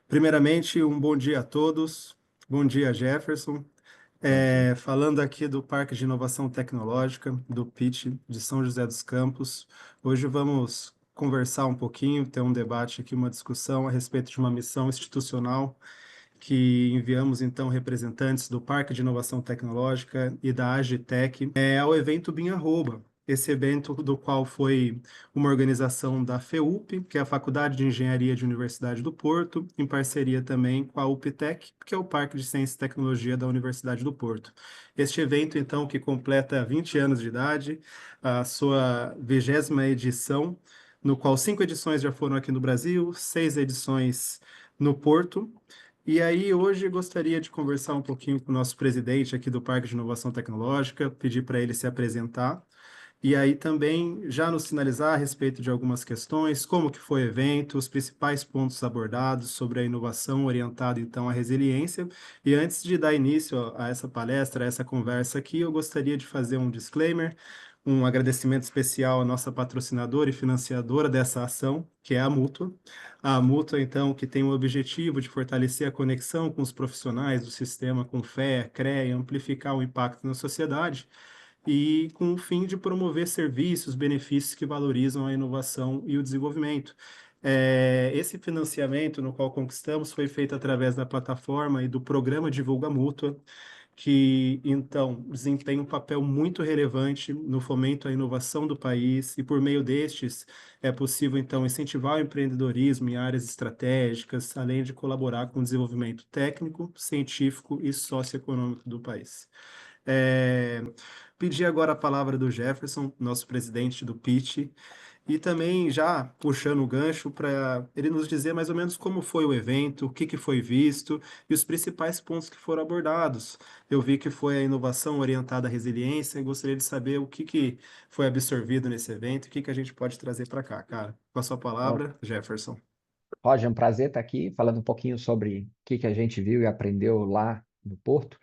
Primeiramente, um bom dia a todos. Bom dia, Jefferson. Bom dia. Falando aqui do Parque de Inovação Tecnológica, do PIT, de São José dos Campos. Hoje vamos conversar um pouquinho, ter um debate aqui, uma discussão a respeito de uma missão institucional que enviamos, então, representantes do Parque de Inovação Tecnológica e da Agitec ao evento BIM Arroba. Esse evento do qual foi uma organização da FEUP, que é a Faculdade de Engenharia de Universidade do Porto, em parceria também com a UPTEC, que é o Parque de Ciência e Tecnologia da Universidade do Porto. Este evento, então, que completa 20 anos de idade, a sua 20ª edição, no qual 5 edições já foram aqui no Brasil, 6 edições no Porto. E aí, hoje, gostaria de conversar um pouquinho com o nosso presidente aqui do Parque de Inovação Tecnológica, pedir para ele se apresentar. E aí também já nos sinalizar a respeito de algumas questões, como que foi o evento, os principais pontos abordados sobre a inovação orientada então à resiliência. E antes de dar início a essa palestra, a essa conversa aqui, eu gostaria de fazer um disclaimer, um agradecimento especial à nossa patrocinadora e financiadora dessa ação, que é a Mútua. A Mútua, então, que tem o objetivo de fortalecer a conexão com os profissionais do sistema com fé, CREA e amplificar o impacto na sociedade e com o fim de promover serviços, benefícios que valorizam a inovação e o desenvolvimento. Esse financiamento no qual conquistamos foi feito através da plataforma e do programa Divulga Mútua, que então desempenha um papel muito relevante no fomento à inovação do país, e por meio destes é possível então incentivar o empreendedorismo em áreas estratégicas, além de colaborar com o desenvolvimento técnico, científico e socioeconômico do país. É, Pedir agora a palavra do Jefferson, nosso presidente do PIT, e também já puxando o gancho para ele nos dizer mais ou menos como foi o evento, o que que foi visto e os principais pontos que foram abordados. Eu vi que foi a inovação orientada à resiliência e gostaria de saber o que que foi absorvido nesse evento e o que que a gente pode trazer para cá, cara. Com a sua Bom, palavra, Jefferson. Roger, é um prazer estar aqui falando um pouquinho sobre o que a gente viu e aprendeu lá no Porto.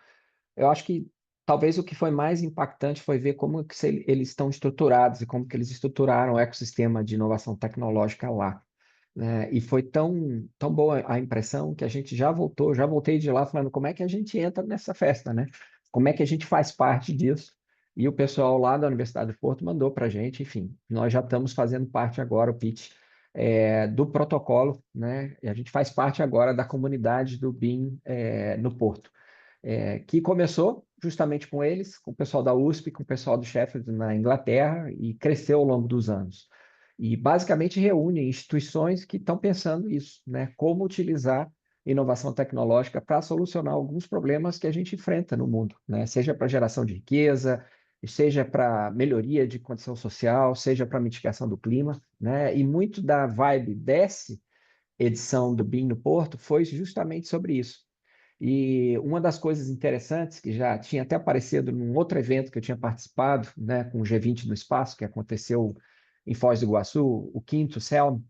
Eu acho que talvez o que foi mais impactante foi ver como que eles estão estruturados e como que eles estruturaram o ecossistema de inovação tecnológica lá, né? E foi tão boa a impressão que a gente já voltei de lá falando como é que a gente entra nessa festa, né? Como é que a gente faz parte disso? E o pessoal lá da Universidade do Porto mandou para a gente, enfim, nós já estamos fazendo parte agora, o pitch, do protocolo, né? E a gente faz parte agora da comunidade do BIM no Porto, que começou justamente com eles, com o pessoal da USP, com o pessoal do Sheffield na Inglaterra, e cresceu ao longo dos anos. E basicamente reúne instituições que estão pensando isso, né? Como utilizar inovação tecnológica para solucionar alguns problemas que a gente enfrenta no mundo, né? Seja para geração de riqueza, seja para melhoria de condição social, seja para mitigação do clima, né? E muito da vibe dessa edição do BIM no Porto foi justamente sobre isso. E uma das coisas interessantes, que já tinha até aparecido num outro evento que eu tinha participado, né, com o G20 no Espaço, que aconteceu em Foz do Iguaçu, o quinto CELM,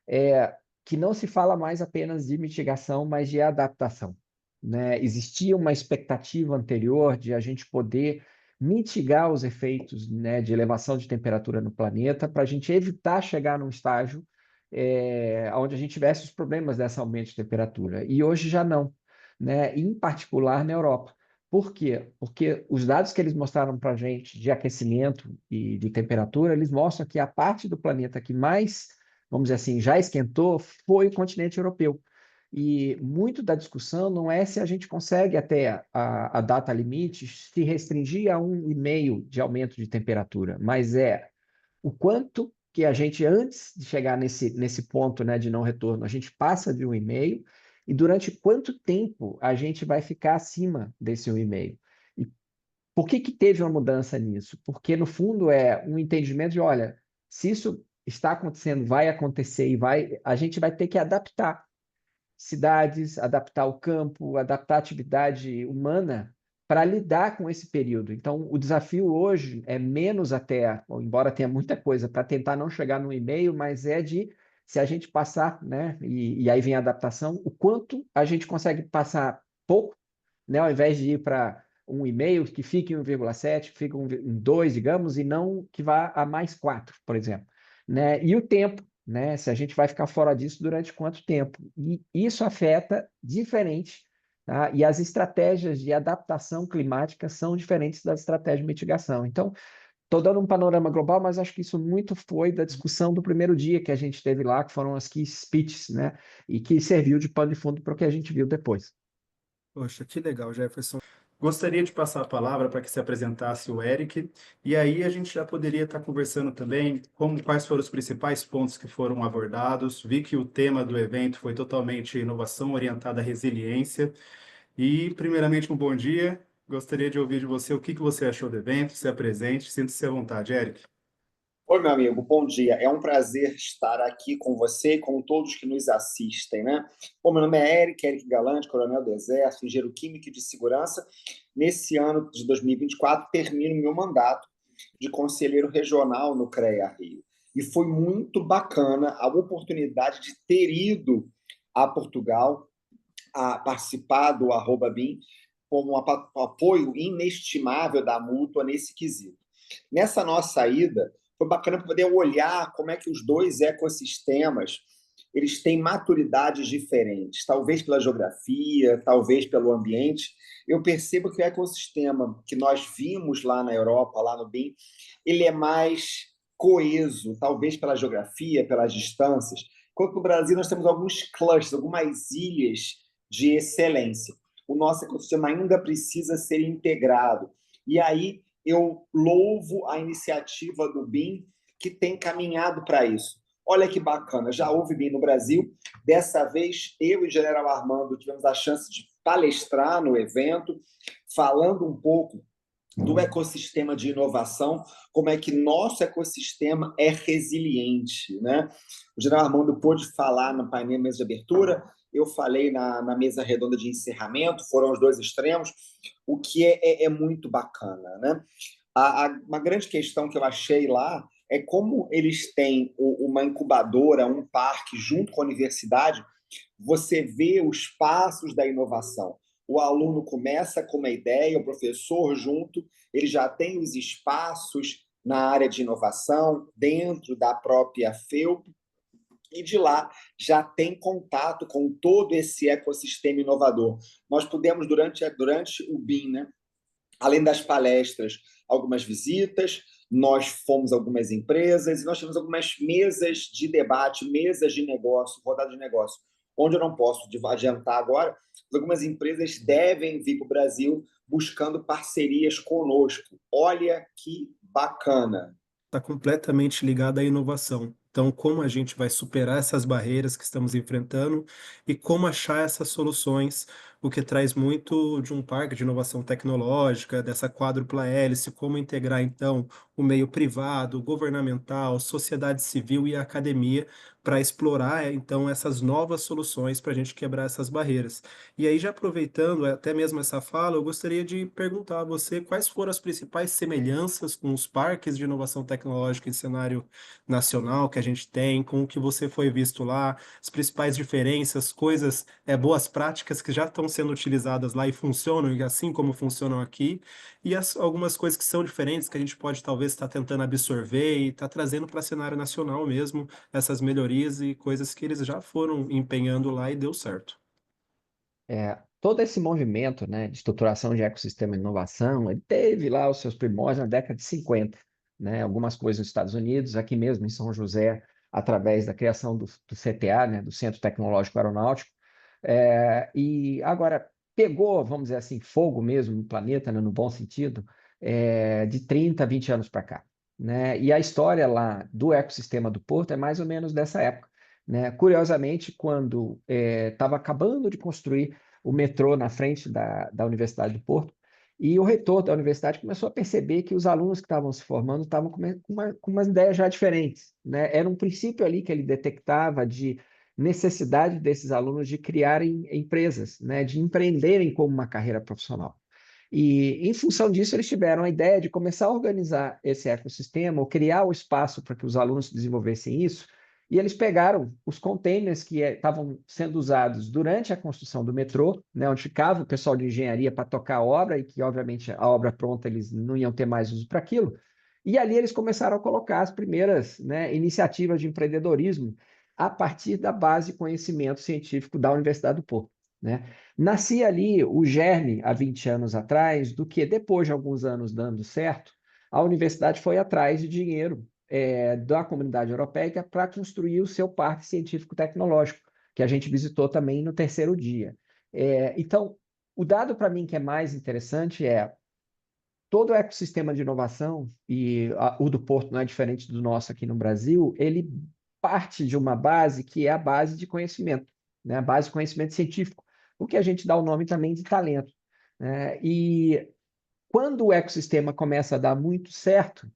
é que não se fala mais apenas de mitigação, mas de adaptação, né? Existia uma expectativa anterior de a gente poder mitigar os efeitos, né, de elevação de temperatura no planeta para a gente evitar chegar num estágio onde a gente tivesse os problemas desse aumento de temperatura. E hoje já não, né? Em particular na Europa. Por quê? Porque os dados que eles mostraram para a gente de aquecimento e de temperatura, eles mostram que a parte do planeta que mais, vamos dizer assim, já esquentou foi o continente europeu. E muito da discussão não é se a gente consegue até a data limite se restringir a 1,5 de aumento de temperatura, mas é o quanto que a gente, antes de chegar nesse ponto, né, de não retorno, a gente passa de 1,5 e durante quanto tempo a gente vai ficar acima desse 1,5. E por que teve uma mudança nisso? Porque, no fundo, é um entendimento de, olha, se isso está acontecendo, vai acontecer a gente vai ter que adaptar cidades, adaptar o campo, adaptar a atividade humana para lidar com esse período. Então, o desafio hoje é menos até, embora tenha muita coisa para tentar não chegar no e-mail, mas é de se a gente passar, né? E aí vem a adaptação, o quanto a gente consegue passar pouco, né? Ao invés de ir para um e-mail que fique em 1,7, que fique em 2, digamos, e não que vá a mais 4, por exemplo, né? E o tempo né? Se a gente vai ficar fora disso durante quanto tempo? E isso afeta diferente, tá? E as estratégias de adaptação climática são diferentes das estratégias de mitigação. Então, estou dando um panorama global, mas acho que isso muito foi da discussão do primeiro dia que a gente teve lá, que foram as key speeches, né? E que serviu de pano de fundo para o que a gente viu depois. Poxa, que legal, Jefferson. Gostaria de passar a palavra para que se apresentasse o Eric, e aí a gente já poderia estar conversando também quais foram os principais pontos que foram abordados. Vi que o tema do evento foi totalmente inovação orientada à resiliência. E, primeiramente, um bom dia. Gostaria de ouvir de você o que você achou do evento, se apresente, sinta-se à vontade, Eric. Oi, meu amigo, bom dia. É um prazer estar aqui com você e com todos que nos assistem, né? Bom, meu nome é Eric Galante, coronel do Exército, engenheiro químico e de segurança. Nesse ano de 2024, termino meu mandato de conselheiro regional no CREA Rio. E foi muito bacana a oportunidade de ter ido a Portugal a participar do BIM como um apoio inestimável da Mútua nesse quesito. Nessa nossa ida, foi bacana poder olhar como é que os dois ecossistemas eles têm maturidades diferentes, talvez pela geografia, talvez pelo ambiente. Eu percebo que o ecossistema que nós vimos lá na Europa, lá no BIM, ele é mais coeso, talvez pela geografia, pelas distâncias, enquanto no Brasil nós temos alguns clusters, algumas ilhas de excelência. O nosso ecossistema ainda precisa ser integrado. E aí eu louvo a iniciativa do BIM, que tem caminhado para isso. Olha que bacana, já houve BIM no Brasil. Dessa vez, eu e o General Armando tivemos a chance de palestrar no evento, falando um pouco do ecossistema de inovação, como é que nosso ecossistema é resiliente, né? O General Armando pôde falar no painel mesa de abertura, eu falei na mesa redonda de encerramento, foram os dois extremos, o que é muito bacana, né? Uma grande questão que eu achei lá é como eles têm uma incubadora, um parque junto com a universidade, você vê os passos da inovação. O aluno começa com uma ideia, o professor junto, ele já tem os espaços na área de inovação, dentro da própria FEUP, e de lá já tem contato com todo esse ecossistema inovador. Nós pudemos, durante o BIM, né, além das palestras, algumas visitas, nós fomos a algumas empresas e nós tivemos algumas mesas de debate, mesas de negócio, rodada de negócio, onde eu não posso adiantar agora, mas algumas empresas devem vir para o Brasil buscando parcerias conosco. Olha que bacana. Está completamente ligada à inovação. Então, como a gente vai superar essas barreiras que estamos enfrentando e como achar essas soluções, o que traz muito de um parque de inovação tecnológica, dessa quádrupla hélice, como integrar, então, o meio privado, governamental, sociedade civil e a academia para explorar, então, essas novas soluções para a gente quebrar essas barreiras. E aí, já aproveitando até mesmo essa fala, eu gostaria de perguntar a você quais foram as principais semelhanças com os parques de inovação tecnológica em cenário nacional que a gente tem, com o que você foi visto lá, as principais diferenças, coisas, boas práticas que já estão sendo utilizadas lá e funcionam, e assim como funcionam aqui, e algumas coisas que são diferentes, que a gente pode talvez estar tentando absorver e estar trazendo para cenário nacional mesmo, essas melhorias e coisas que eles já foram empenhando lá e deu certo. Todo esse movimento, né, de estruturação de ecossistema e inovação, ele teve lá os seus primórdios na década de 50, né, algumas coisas nos Estados Unidos, aqui mesmo em São José, através da criação do CTA, né, do Centro Tecnológico Aeronáutico, e agora pegou, vamos dizer assim, fogo mesmo no planeta, né, no bom sentido, de 30, 20 anos para cá, né, e a história lá do ecossistema do Porto é mais ou menos dessa época, né? Curiosamente, quando estava acabando de construir o metrô na frente da Universidade do Porto, e o reitor da universidade começou a perceber que os alunos que estavam se formando estavam com umas ideias já diferentes, né? Era um princípio ali que ele detectava de necessidade desses alunos de criarem empresas, né? De empreenderem como uma carreira profissional. E, em função disso, eles tiveram a ideia de começar a organizar esse ecossistema, ou criar o espaço para que os alunos desenvolvessem isso, e eles pegaram os containers que estavam sendo usados durante a construção do metrô, né, onde ficava o pessoal de engenharia para tocar a obra, e que, obviamente, a obra pronta eles não iam ter mais uso para aquilo, E ali eles começaram a colocar as primeiras, né, iniciativas de empreendedorismo a partir da base de conhecimento científico da Universidade do Porto, né? Nascia ali o germe, há 20 anos atrás, do que depois de alguns anos dando certo, a universidade foi atrás de dinheiro da comunidade europeia para construir o seu parque científico-tecnológico, que a gente visitou também no terceiro dia. Então, o dado para mim que é mais interessante é todo o ecossistema de inovação, e o do Porto não é diferente do nosso aqui no Brasil, ele parte de uma base que é a base de conhecimento, né? A base de conhecimento científico, o que a gente dá o nome também de talento, né? E quando o ecossistema começa a dar muito certo,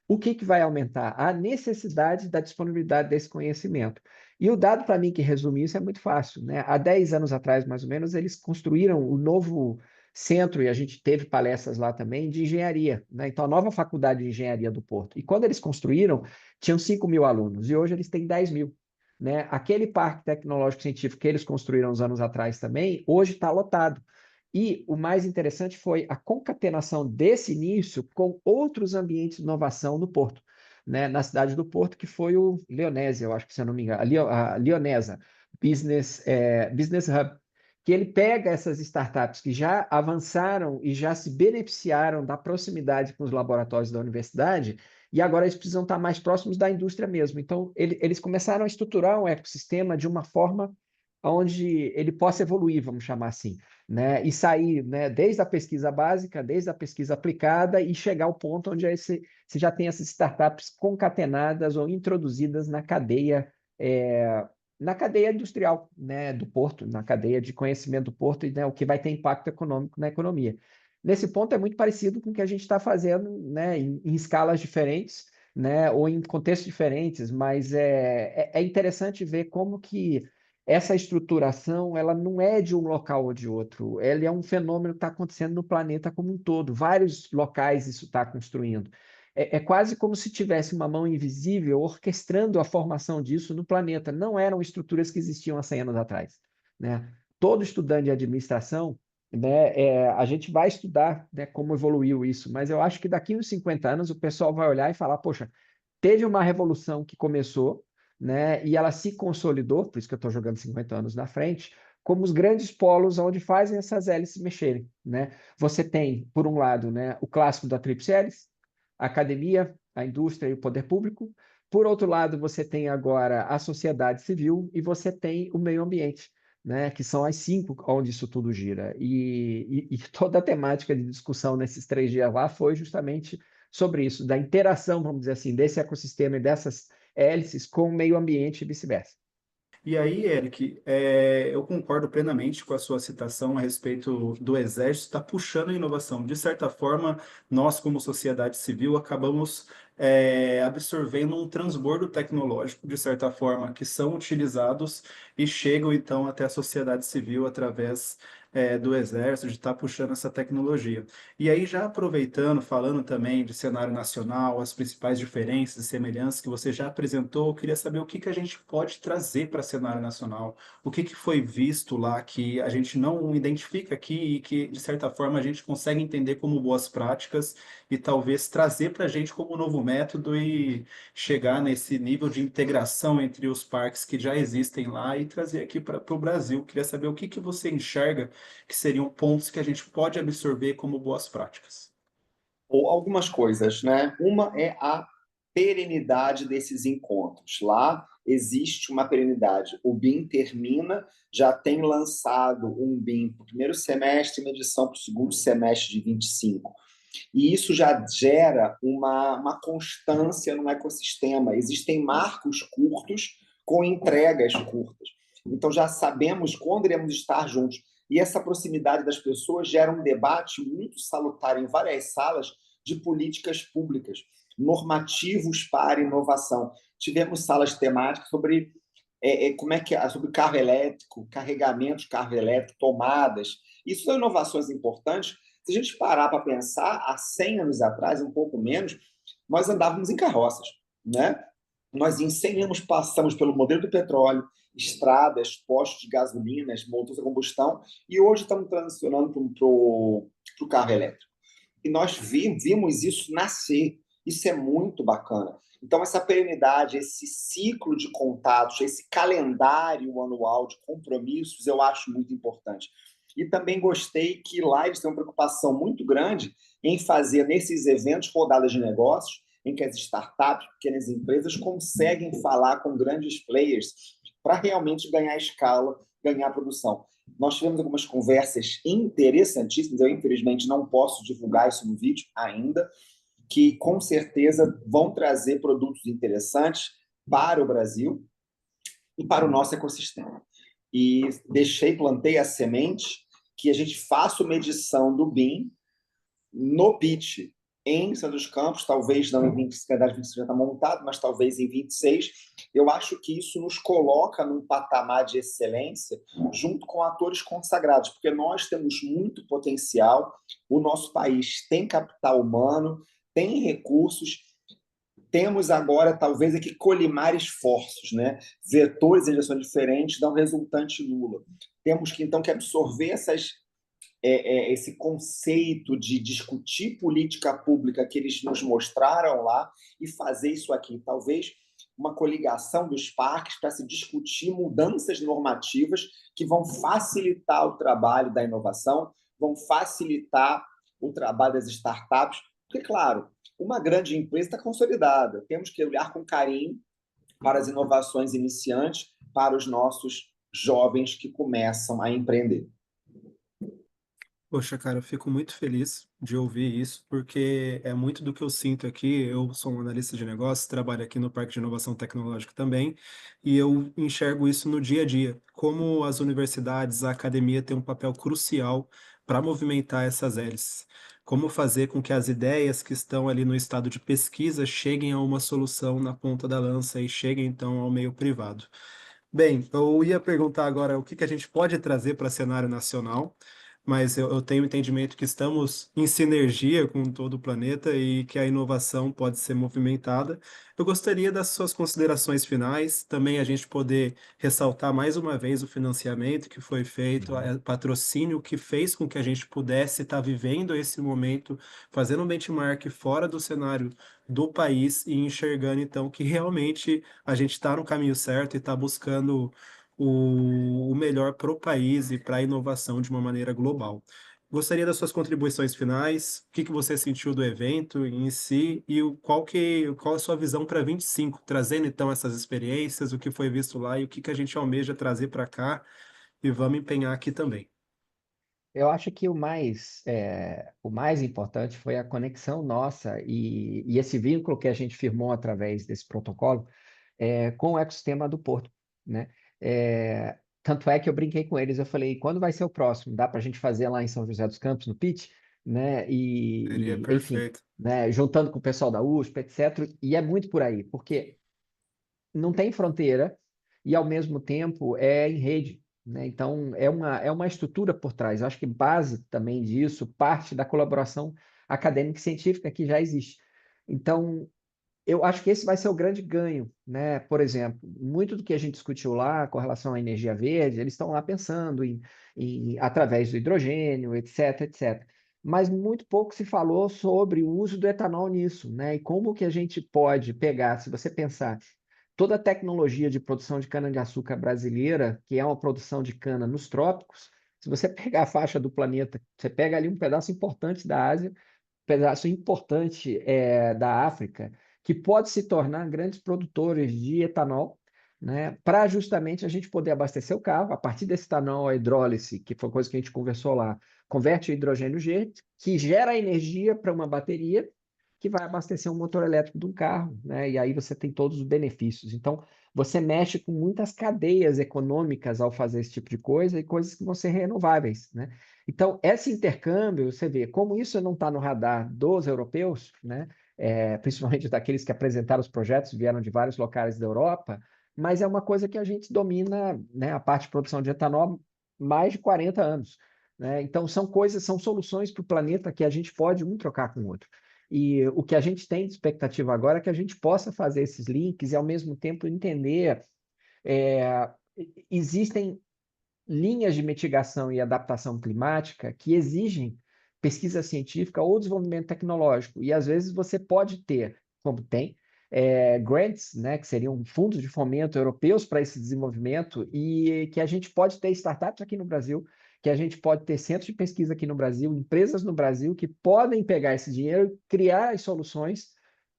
o que vai aumentar? A necessidade da disponibilidade desse conhecimento. E o dado para mim que resume isso é muito fácil, né? Há 10 anos atrás, mais ou menos, eles construíram o novo centro, e a gente teve palestras lá também, de engenharia, né? Então, a nova faculdade de engenharia do Porto. E quando eles construíram, tinham 5.000 alunos, e hoje eles têm 10.000. Né? Aquele parque tecnológico científico que eles construíram uns anos atrás também, hoje está lotado. E o mais interessante foi a concatenação desse início com outros ambientes de inovação no Porto, né? Na cidade do Porto, que foi o Leonésia, eu acho que se eu não me engano, a Leonesa Business Hub, que ele pega essas startups que já avançaram e já se beneficiaram da proximidade com os laboratórios da universidade, e agora eles precisam estar mais próximos da indústria mesmo. Então, eles começaram a estruturar um ecossistema de uma forma onde ele possa evoluir, vamos chamar assim, né? E sair, né, desde a pesquisa básica, desde a pesquisa aplicada e chegar ao ponto onde você já tem essas startups concatenadas ou introduzidas na cadeia industrial, né, do porto, na cadeia de conhecimento do porto, e né, o que vai ter impacto econômico na economia. Nesse ponto é muito parecido com o que a gente está fazendo, né, em escalas diferentes, né, ou em contextos diferentes, mas é interessante ver como que essa estruturação ela não é de um local ou de outro, ela é um fenômeno que está acontecendo no planeta como um todo. Vários locais isso está construindo. É quase como se tivesse uma mão invisível orquestrando a formação disso no planeta. Não eram estruturas que existiam há 100 anos atrás, né? Todo estudante de administração, né, a gente vai estudar, né, como evoluiu isso, mas eu acho que daqui uns 50 anos o pessoal vai olhar e falar, poxa, teve uma revolução que começou, né, e ela se consolidou, por isso que eu estou jogando 50 anos na frente, como os grandes polos onde fazem essas hélices mexerem, né? Você tem, por um lado, né, o clássico da tríplice hélice, a academia, a indústria e o poder público. Por outro lado, você tem agora a sociedade civil e você tem o meio ambiente, né, que são as 5 onde isso tudo gira. E toda a temática de discussão nesses 3 dias lá foi justamente sobre isso, da interação, vamos dizer assim, desse ecossistema e dessas hélices com o meio ambiente e vice-versa. E aí, Eric, eu concordo plenamente com a sua citação a respeito do Exército estar puxando a inovação. De certa forma, nós, como sociedade civil, acabamos absorvendo um transbordo tecnológico, de certa forma, que são utilizados e chegam, então, até a sociedade civil através do Exército, de estar puxando essa tecnologia. E aí, já aproveitando, falando também de cenário nacional, as principais diferenças e semelhanças que você já apresentou, eu queria saber o que a gente pode trazer para cenário nacional, o que foi visto lá que a gente não identifica aqui e que, de certa forma, a gente consegue entender como boas práticas e talvez trazer para a gente como novo método e chegar nesse nível de integração entre os parques que já existem lá e trazer aqui para o Brasil. Queria saber o que você enxerga que seriam pontos que a gente pode absorver como boas práticas. Ou algumas coisas, né? Uma é a perenidade desses encontros. Lá existe uma perenidade. O BIM termina, já tem lançado um BIM para o primeiro semestre e uma edição para o segundo semestre de 25. E isso já gera uma constância no ecossistema. Existem marcos curtos com entregas curtas. Então já sabemos quando iremos estar juntos. E essa proximidade das pessoas gera um debate muito salutar em várias salas de políticas públicas, normativos para inovação. Tivemos salas temáticas sobre como é que sobre carro elétrico, carregamento de carro elétrico, tomadas. Isso são inovações importantes. Se a gente parar para pensar, há 100 anos atrás, um pouco menos, nós andávamos em carroças, né? Nós em 100 anos passamos pelo modelo do petróleo, estradas, postos de gasolinas, motores a combustão, e hoje estamos transicionando para o carro elétrico. E nós vimos isso nascer. Isso é muito bacana. Então, essa perenidade, esse ciclo de contatos, esse calendário anual de compromissos, eu acho muito importante. E também gostei que lá eles têm uma preocupação muito grande em fazer, nesses eventos, rodadas de negócios, em que as startups, pequenas empresas, conseguem falar com grandes players para realmente ganhar escala, ganhar produção. Nós tivemos algumas conversas interessantíssimas, eu infelizmente não posso divulgar isso no vídeo ainda, que com certeza vão trazer produtos interessantes para o Brasil e para o nosso ecossistema. E plantei a semente que a gente faça uma edição do BIM no pitch em São dos Campos, talvez não em 25, a 25 já está montado, mas talvez em 26. Eu acho que isso nos coloca num patamar de excelência junto com atores consagrados, porque nós temos muito potencial, o nosso país tem capital humano, tem recursos, temos agora, talvez, aqui colimar esforços, né? Vetores em direções diferentes dão resultante nula. Temos que, então, que absorver esse conceito de discutir política pública que eles nos mostraram lá e fazer isso aqui. Talvez uma coligação dos parques para se discutir mudanças normativas que vão facilitar o trabalho da inovação, vão facilitar o trabalho das startups, porque, claro, uma grande empresa está consolidada. Temos que olhar com carinho para as inovações iniciantes, para os nossos jovens que começam a empreender. Poxa, cara, eu fico muito feliz de ouvir isso, porque é muito do que eu sinto aqui. Eu sou um analista de negócios, trabalho aqui no Parque de Inovação Tecnológica também, e eu enxergo isso no dia a dia, como as universidades, a academia tem um papel crucial para movimentar essas hélices. Como fazer com que as ideias que estão ali no estado de pesquisa cheguem a uma solução na ponta da lança e cheguem então ao meio privado. Bem, eu ia perguntar agora o que que a gente pode trazer para cenário nacional, mas eu tenho o entendimento que estamos em sinergia com todo o planeta e que a inovação pode ser movimentada. Eu gostaria das suas considerações finais, também a gente poder ressaltar mais uma vez o financiamento que foi feito, o patrocínio que fez com que a gente pudesse estar vivendo esse momento, fazendo um benchmark fora do cenário do país e enxergando então que realmente a gente está no caminho certo e está buscando o melhor para o país e para a inovação de uma maneira global. Gostaria das suas contribuições finais, o que que você sentiu do evento em si e qual a sua visão para 25, trazendo então essas experiências, o que foi visto lá e o que que a gente almeja trazer para cá e vamos empenhar aqui também. Eu acho que o mais importante foi a conexão nossa e esse vínculo que a gente firmou através desse protocolo com o ecossistema do Porto, né? Tanto é que eu brinquei com eles, eu falei, quando vai ser o próximo? Dá para a gente fazer lá em São José dos Campos, no Pitch, né? Seria Enfim, perfeito. né? Juntando com o pessoal da USP, etc. E é muito por aí, porque não tem fronteira e, ao mesmo tempo, é em rede, né? Então, é uma estrutura por trás. Eu acho que base também disso, parte da colaboração acadêmica e científica que já existe. Então, eu acho que esse vai ser o grande ganho, né? Por exemplo, muito do que a gente discutiu lá com relação à energia verde, eles estão lá pensando através do hidrogênio, etc, etc. Mas muito pouco se falou sobre o uso do etanol nisso, né? E como que a gente pode pegar, se você pensar toda a tecnologia de produção de cana-de-açúcar brasileira, que é uma produção de cana nos trópicos, se você pegar a faixa do planeta, você pega ali um pedaço importante da Ásia, um pedaço importante da África, que pode se tornar grandes produtores de etanol, né, para justamente a gente poder abastecer o carro. A partir desse etanol, a hidrólise, que foi coisa que a gente conversou lá, converte o hidrogênio G, que gera energia para uma bateria, que vai abastecer um motor elétrico de um carro, né? E aí você tem todos os benefícios. Então, você mexe com muitas cadeias econômicas ao fazer esse tipo de coisa e coisas que vão ser renováveis, né? Então, esse intercâmbio, você vê como isso não está no radar dos europeus, né? Principalmente daqueles que apresentaram os projetos, vieram de vários locais da Europa, mas é uma coisa que a gente domina, né? A parte de produção de etanol mais de 40 anos. Né? Então, são soluções para o planeta que a gente pode um trocar com o outro. E o que a gente tem de expectativa agora é que a gente possa fazer esses links e, ao mesmo tempo, entender é, existem linhas de mitigação e adaptação climática que exigem pesquisa científica ou desenvolvimento tecnológico. E às vezes você pode ter, como tem, grants, né, que seriam fundos de fomento europeus para esse desenvolvimento, e que a gente pode ter startups aqui no Brasil, que a gente pode ter centros de pesquisa aqui no Brasil, empresas no Brasil que podem pegar esse dinheiro e criar as soluções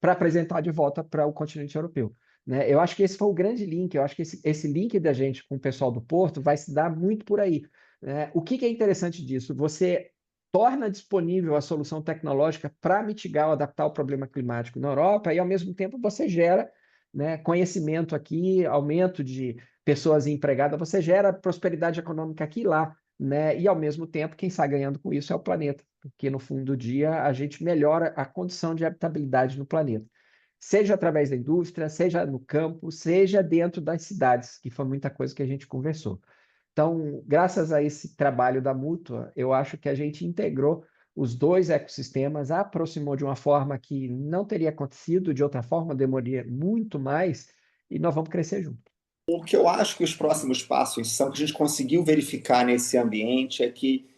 para apresentar de volta para o continente europeu. Né? Eu acho que esse foi o grande link, eu acho que esse link da gente com o pessoal do Porto vai se dar muito por aí. Né? O que é interessante disso? Você torna disponível a solução tecnológica para mitigar ou adaptar o problema climático na Europa e, ao mesmo tempo, você gera, né, conhecimento aqui, aumento de pessoas empregadas, você gera prosperidade econômica aqui e lá. Né? E, ao mesmo tempo, quem está ganhando com isso é o planeta, porque, no fundo do dia, a gente melhora a condição de habitabilidade no planeta. Seja através da indústria, seja no campo, seja dentro das cidades, que foi muita coisa que a gente conversou. Então, graças a esse trabalho da Mútua, eu acho que a gente integrou os dois ecossistemas, aproximou de uma forma que não teria acontecido, de outra forma demoraria muito mais, e nós vamos crescer junto. O que eu acho que os próximos passos são que a gente conseguiu verificar nesse ambiente é que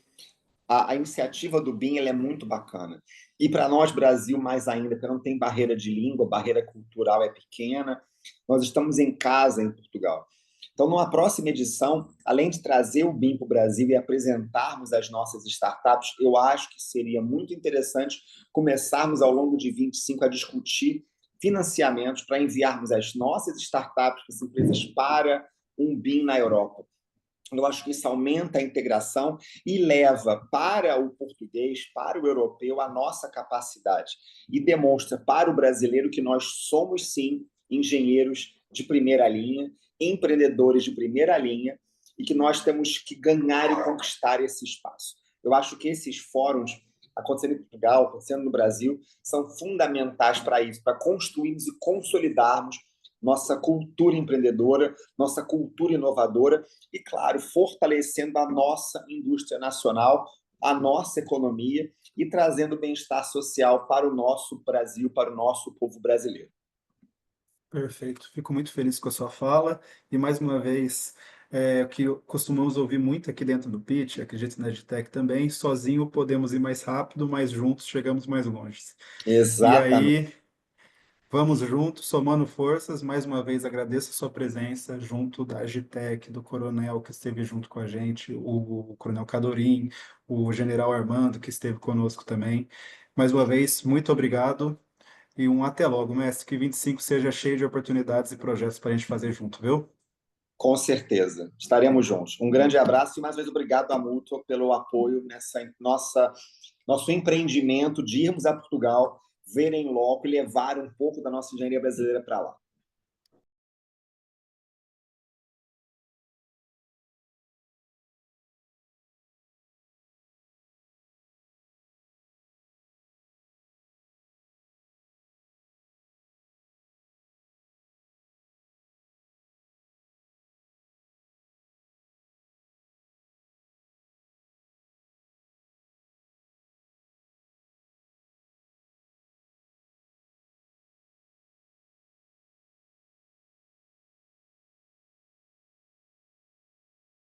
a iniciativa do BIM ela é muito bacana. E para nós, Brasil, mais ainda, porque não tem barreira de língua, barreira cultural é pequena, nós estamos em casa em Portugal. Então, numa próxima edição, além de trazer o BIM para o Brasil e apresentarmos as nossas startups, eu acho que seria muito interessante começarmos ao longo de 25 a discutir financiamentos para enviarmos as nossas startups, as empresas, para um BIM na Europa. Eu acho que isso aumenta a integração e leva para o português, para o europeu, a nossa capacidade e demonstra para o brasileiro que nós somos, sim, engenheiros de primeira linha, empreendedores de primeira linha e que nós temos que ganhar e conquistar esse espaço. Eu acho que esses fóruns, acontecendo em Portugal, acontecendo no Brasil, são fundamentais para isso, para construirmos e consolidarmos nossa cultura empreendedora, nossa cultura inovadora e, claro, fortalecendo a nossa indústria nacional, a nossa economia e trazendo bem-estar social para o nosso Brasil, para o nosso povo brasileiro. Perfeito. Fico muito feliz com a sua fala e, mais uma vez, o que costumamos ouvir muito aqui dentro do Pitch, acredito na EdTech também, sozinho podemos ir mais rápido, mas juntos chegamos mais longe. E Exatamente. aí, vamos juntos, somando forças. Mais uma vez, agradeço a sua presença junto da Agitec, do Coronel, que esteve junto com a gente, o Coronel Cadorim, o General Armando, que esteve conosco também. Mais uma vez, muito obrigado e um até logo, mestre. Que 25 seja cheio de oportunidades e projetos para a gente fazer junto, viu? Com certeza. Estaremos juntos. Um grande abraço e, mais uma vez, obrigado à Mútua pelo apoio nessa nosso empreendimento de irmos a Portugal, ver em loco e levar um pouco da nossa engenharia brasileira para lá.